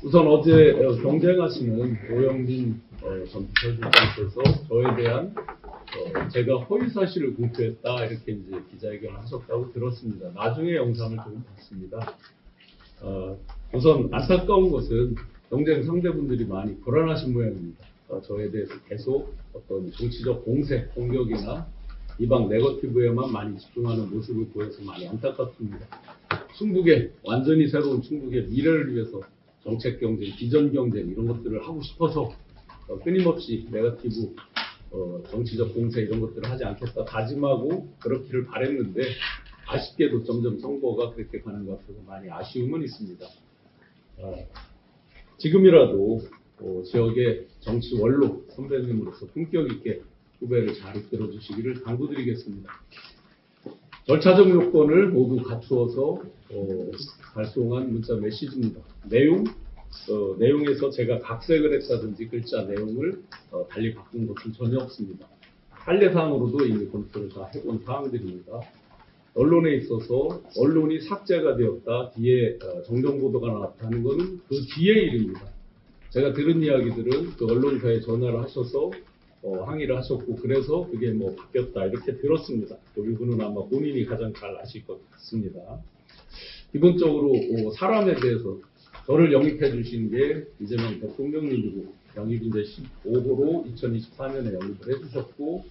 우선 어제 경쟁하시는 오영민 전 부서실장께서 저에 대한 제가 허위 사실을 공표했다 이렇게 이제 기자회견을 하셨다고 들었습니다. 나중에 영상을 좀 봤습니다. 우선 안타까운 것은 경쟁 상대분들이 많이 불안하신 모양입니다. 저에 대해서 계속 어떤 정치적 공세, 공격이나 이방 네거티브에만 많이 집중하는 모습을 보여서 많이 안타깝습니다. 충북의 완전히 새로운 충북의 미래를 위해서 정책 경쟁, 비전 경쟁 이런 것들을 하고 싶어서 끊임없이 네거티브 정치적 공세 이런 것들을 하지 않겠다 다짐하고 그렇기를 바랬는데 아쉽게도 점점 선거가 그렇게 가는 것 같아서 많이 아쉬움은 있습니다. 지금이라도 지역의 정치 원로 선배님으로서 품격 있게 후배를 잘 이끌어 주시기를 당부드리겠습니다. 절차적 요건을 모두 갖추어서 발송한 문자 메시지입니다. 내용에서 제가 각색을 했다든지 글자 내용을 달리 바꾼 것은 전혀 없습니다. 판례상으로도 이미 검토를 다 해본 사항들입니다. 언론에 있어서 언론이 삭제가 되었다 뒤에 정정보도가 나왔다는 것은 그 뒤의 일입니다. 제가 들은 이야기들은 그 언론사에 전화를 하셔서 항의를 하셨고 그래서 그게 뭐 바뀌었다 이렇게 들었습니다. 이 부분은 아마 본인이 가장 잘 아실 것 같습니다. 기본적으로 사람에 대해서 저를 영입해 주신 게 이재명 대통령님이고 영입이 이제 15호로 2024년에 영입을 해주셨고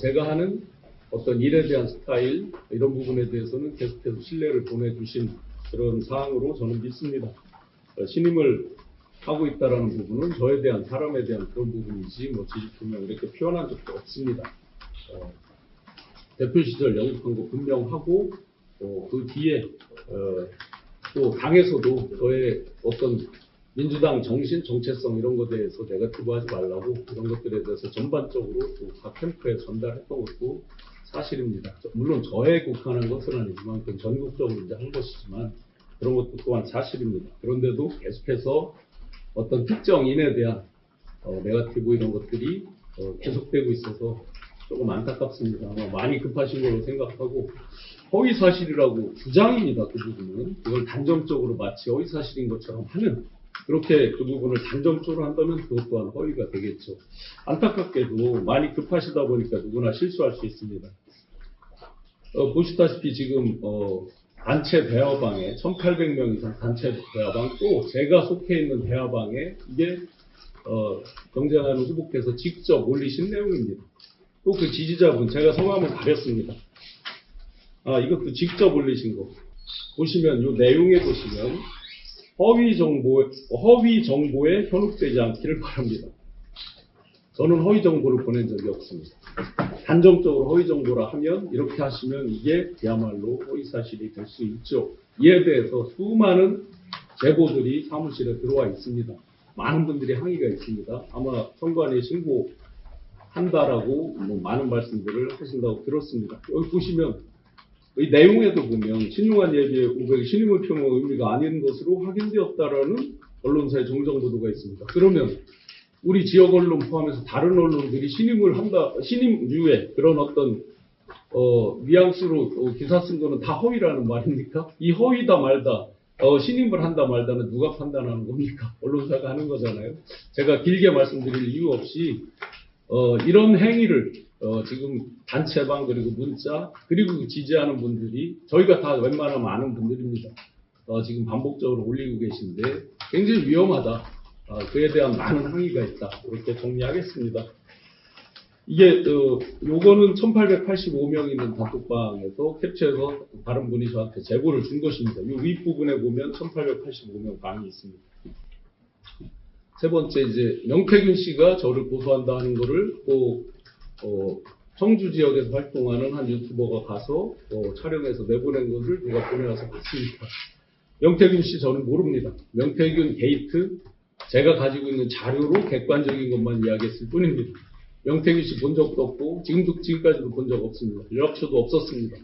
제가 하는 어떤 일에 대한 스타일 이런 부분에 대해서는 계속해서 신뢰를 보내주신 그런 사항으로 저는 믿습니다. 신임을 하고 있다라는 부분은 저에 대한 사람에 대한 그런 부분이지 뭐 지지표명 이렇게 표현한 적도 없습니다. 대표 시절 영입한 거 분명하고 그 뒤에 또 당에서도 저의 어떤 민주당 정신, 정체성 이런 것에 대해서 네거티브 하지 말라고 이런 것들에 대해서 전반적으로 또 각 캠프에 전달했던 것도 사실입니다. 물론 저에 국한한 것은 아니지만 그건 전국적으로 이제 한 것이지만 그런 것도 또한 사실입니다. 그런데도 계속해서 어떤 특정인에 대한 네거티브 이런 것들이 계속되고 있어서 조금 안타깝습니다. 아마 많이 급하신 걸로 생각하고 허위 사실이라고 주장입니다. 그 부분은 그걸 단정적으로 마치 허위 사실인 것처럼 하는 그렇게 그 부분을 단정적으로 한다면 그것 또한 허위가 되겠죠. 안타깝게도 많이 급하시다 보니까 누구나 실수할 수 있습니다. 보시다시피 지금 단체 대화방에 1,800명 이상 단체 대화방 또 제가 속해 있는 대화방에 이게 경쟁하는 후보께서 직접 올리신 내용입니다. 또 그 지지자분 제가 성함을 가렸습니다. 이것도 직접 올리신 거 보시면 이 내용에 보시면 허위 정보에 현혹되지 않기를 바랍니다. 저는 허위 정보를 보낸 적이 없습니다. 단정적으로 허위 정보라 하면 이렇게 하시면 이게 그야말로 허위 사실이 될 수 있죠. 이에 대해서 수많은 제보들이 사무실에 들어와 있습니다. 많은 분들이 항의가 있습니다. 아마 선관위에 신고한다라고 많은 말씀들을 하신다고 들었습니다. 여기 보시면 이 내용에도 보면 신용한 예비의 고백이 신임을 표명한 의미가 아닌 것으로 확인되었다라는 언론사의 정정보도가 있습니다. 그러면 우리 지역 언론 포함해서 다른 언론들이 신임류의 그런 어떤 뉘앙스로 기사 쓴 거는 다 허위라는 말입니까? 이 허위다 말다 신임을 한다 말다는 누가 판단하는 겁니까? 언론사가 하는 거잖아요. 제가 길게 말씀드릴 이유 없이 이런 행위를 지금 단체방 그리고 문자 그리고 지지하는 분들이 저희가 다 웬만하면 아는 분들입니다. 지금 반복적으로 올리고 계신데 굉장히 위험하다. 그에 대한 많은 항의가 있다. 이렇게 정리하겠습니다. 이게 요거는 1,885명 있는 단톡방에서 캡처해서 다른 분이 저한테 제보를 준 것입니다. 이 윗부분에 보면 1,885명 방이 있습니다. 세 번째 이제 명태균 씨가 저를 고소한다 하는 거를 또 청주 지역에서 활동하는 한 유튜버가 가서 촬영해서 내보낸 것을 누가 보내와서 봤습니다. 명태균 씨 저는 모릅니다. 명태균 게이트 제가 가지고 있는 자료로 객관적인 것만 이야기했을 뿐입니다. 명태균 씨 본 적도 없고 지금까지도 본 적 없습니다. 연락처도 없었습니다.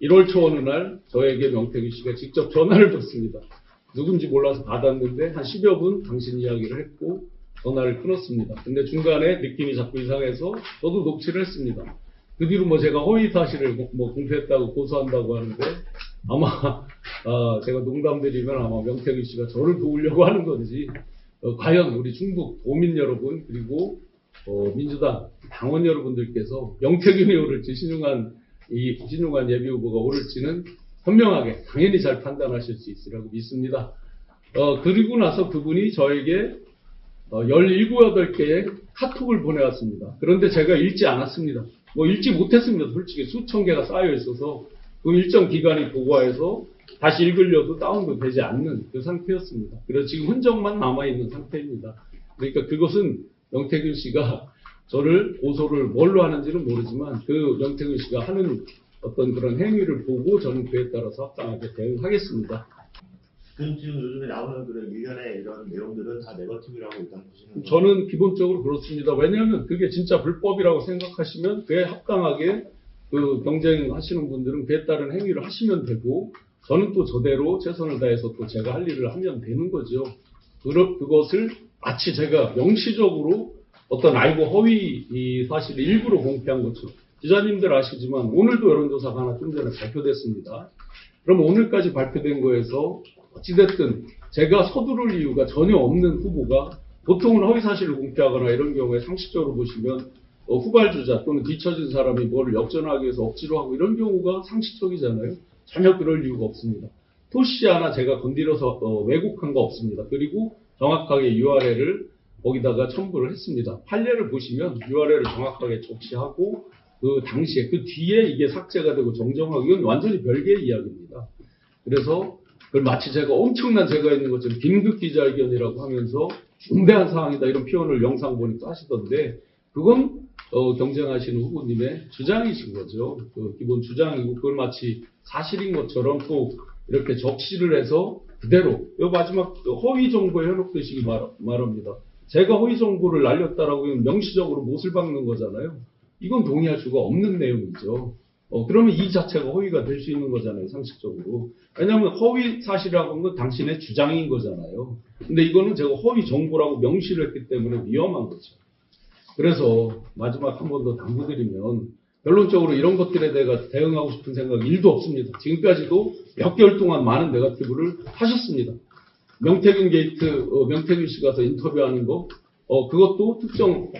1월 초 어느 날 저에게 명태균 씨가 직접 전화를 줬습니다. 누군지 몰라서 받았는데 한 10여 분 당신 이야기를 했고 전화를 끊었습니다. 근데 중간에 느낌이 자꾸 이상해서 저도 녹취를 했습니다. 그 뒤로 제가 허위 사실을 공표했다고 고소한다고 하는데 아마 제가 농담드리면 아마 명태균 씨가 저를 도우려고 하는 건지 과연 우리 충북 도민 여러분 그리고 민주당 당원 여러분들께서 명태균이 오를지 신용한 예비후보가 오를지는 현명하게 당연히 잘 판단하실 수 있으라고 믿습니다. 그리고 나서 그분이 저에게 17, 8개의 카톡을 보내왔습니다. 그런데 제가 읽지 않았습니다. 읽지 못했습니다. 솔직히 수천 개가 쌓여 있어서 그 일정 기간이 도과해서 다시 읽으려도 다운도 되지 않는 그 상태였습니다. 그래서 지금 흔적만 남아있는 상태입니다. 그러니까 그것은 명태균 씨가 저를 고소를 뭘로 하는지는 모르지만 그 명태균 씨가 하는 어떤 그런 행위를 보고 저는 그에 따라서 합당하게 대응하겠습니다. 그럼 지금 요즘에 나오는 그런 일련의 이런 내용들은 다 네거티브라고 일단 보시는 거예요? 저는 기본적으로 그렇습니다. 왜냐하면 그게 진짜 불법이라고 생각하시면 그에 합당하게 그 경쟁하시는 분들은 그에 따른 행위를 하시면 되고 저는 또 저대로 최선을 다해서 또 제가 할 일을 하면 되는 거죠. 그것을 마치 제가 명시적으로 어떤 알고 허위 이 사실을 일부러 공표한 것처럼 기자님들 아시지만 오늘도 여론조사가 하나 좀 전에 발표됐습니다. 그럼 오늘까지 발표된 거에서 어찌됐든 제가 서두를 이유가 전혀 없는 후보가 보통은 허위사실을 공표하거나 이런 경우에 상식적으로 보시면 후발주자 또는 뒤처진 사람이 뭐를 역전하기 위해서 억지로 하고 이런 경우가 상식적이잖아요. 전혀 그럴 이유가 없습니다. 토시 하나 제가 건드려서 왜곡한 거 없습니다. 그리고 정확하게 URL을 거기다가 첨부를 했습니다. 판례를 보시면 URL을 정확하게 적시하고 그 당시에 그 뒤에 이게 삭제가 되고 정정하고 이건 완전히 별개의 이야기입니다. 그래서 그걸 마치 제가 엄청난 죄가 있는 것처럼 긴급 기자회견이라고 하면서 중대한 사항이다 이런 표현을 영상 보니까 하시던데 그건 경쟁하시는 후보님의 주장이신 거죠. 그 기본 주장이고 그걸 마치 사실인 것처럼 또 이렇게 적시를 해서 그대로 이 마지막 허위 정보에 현혹되시기 말합니다. 제가 허위 정보를 날렸다라고 하면 명시적으로 못을 박는 거잖아요. 이건 동의할 수가 없는 내용이죠. 그러면 이 자체가 허위가 될 수 있는 거잖아요, 상식적으로. 왜냐하면 허위 사실이라고 하는 건 당신의 주장인 거잖아요. 근데 이거는 제가 허위 정보라고 명시를 했기 때문에 위험한 거죠. 그래서 마지막 한 번 더 당부드리면 결론적으로 이런 것들에 대해 대응하고 싶은 생각이 1도 없습니다. 지금까지도 몇 개월 동안 많은 네거티브를 하셨습니다. 명태균 게이트, 명태균 씨 가서 인터뷰하는 거, 그것도 특정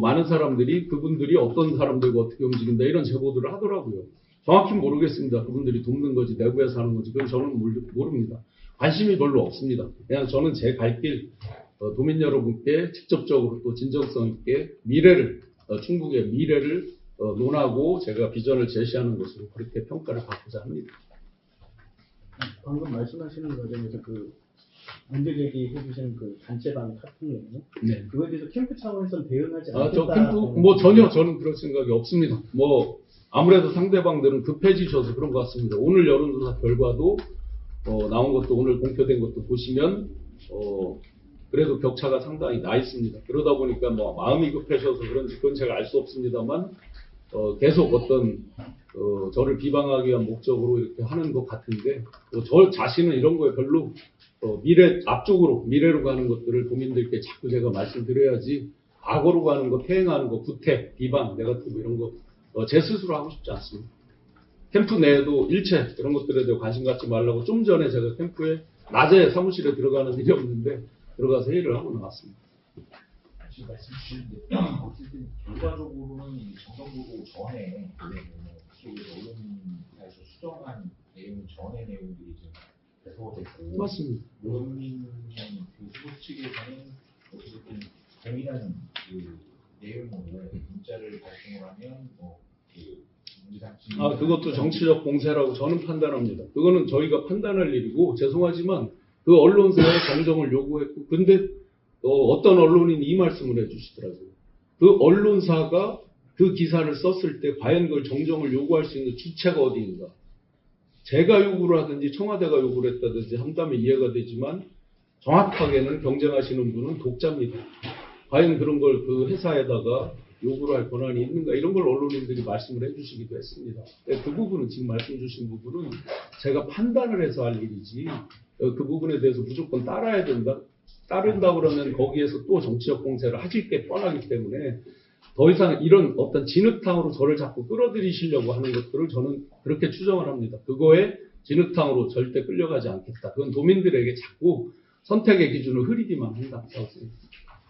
많은 사람들이 그분들이 어떤 사람들과 어떻게 움직인다 이런 제보들을 하더라고요. 정확히 모르겠습니다. 그분들이 돕는 건지 내부에서 하는 건지 그건 저는 모릅니다. 관심이 별로 없습니다. 그냥 저는 제 갈 길 도민 여러분께 직접적으로 또 진정성 있게 미래를 충북의 미래를 논하고 제가 비전을 제시하는 것으로 그렇게 평가를 받고자 합니다. 방금 말씀하시는 과정에서 그 문제 제기해주신 그 단체방 카톡 내용, 네. 그거에 대해서 캠프 차원에서 대응하지 않겠다. 저 캠프 전혀 저는 그럴 생각이 없습니다. 아무래도 상대방들은 급해지셔서 그런 것 같습니다. 오늘 여론조사 결과도 나온 것도 오늘 공표된 것도 보시면 그래도 격차가 상당히 나 있습니다. 그러다 보니까 마음이 급해져서 그런지 그건 제가 알 수 없습니다만 계속 어떤 저를 비방하기 위한 목적으로 이렇게 하는 것 같은데 저 자신은 이런 거에 별로 앞쪽으로 미래로 가는 것들을 도민들께 자꾸 제가 말씀드려야지 과거로 가는 거, 퇴행하는 거, 구태, 비방, 네거티브 이런 거 제 스스로 하고 싶지 않습니다. 캠프 내에도 일체 그런 것들에 대해 관심 갖지 말라고 좀 전에 제가 캠프에 낮에 사무실에 들어가는 일이 없는데 들어가서 회의를 하고 나왔습니다. 지금 말씀 주시는데 어쨌든 결과적으로는 정정보고 전에 언론사에서 수정한 내용 전의 내용들이 좀 배포됐고 맞습니다. 노동민 그 후보 측에서는 어쨌든 동일한 그 내용으로 문자를 발송을 하면 그것도 정치적 공세라고 저는 판단합니다. 그거는 저희가 판단할 일이고 죄송하지만 그 언론사에 정정을 요구했고 근데 어떤 언론인이 이 말씀을 해주시더라고요. 그 언론사가 그 기사를 썼을 때 과연 그걸 정정을 요구할 수 있는 주체가 어디인가. 제가 요구를 하든지 청와대가 요구를 했다든지 한다면 이해가 되지만 정확하게는 경쟁하시는 분은 독자입니다. 과연 그런 걸 그 회사에다가 요구를 할 권한이 있는가 이런 걸 언론인들이 말씀을 해주시기도 했습니다. 그 부분은 지금 말씀 주신 부분은 제가 판단을 해서 할 일이지 그 부분에 대해서 무조건 따라야 된다. 따른다 그러면 거기에서 또 정치적 공세를 하실 게 뻔하기 때문에 더 이상 이런 어떤 진흙탕으로 저를 자꾸 끌어들이시려고 하는 것들을 저는 그렇게 추정을 합니다. 그거에 진흙탕으로 절대 끌려가지 않겠다. 그건 도민들에게 자꾸 선택의 기준을 흐리기만 한다고 생각합니다.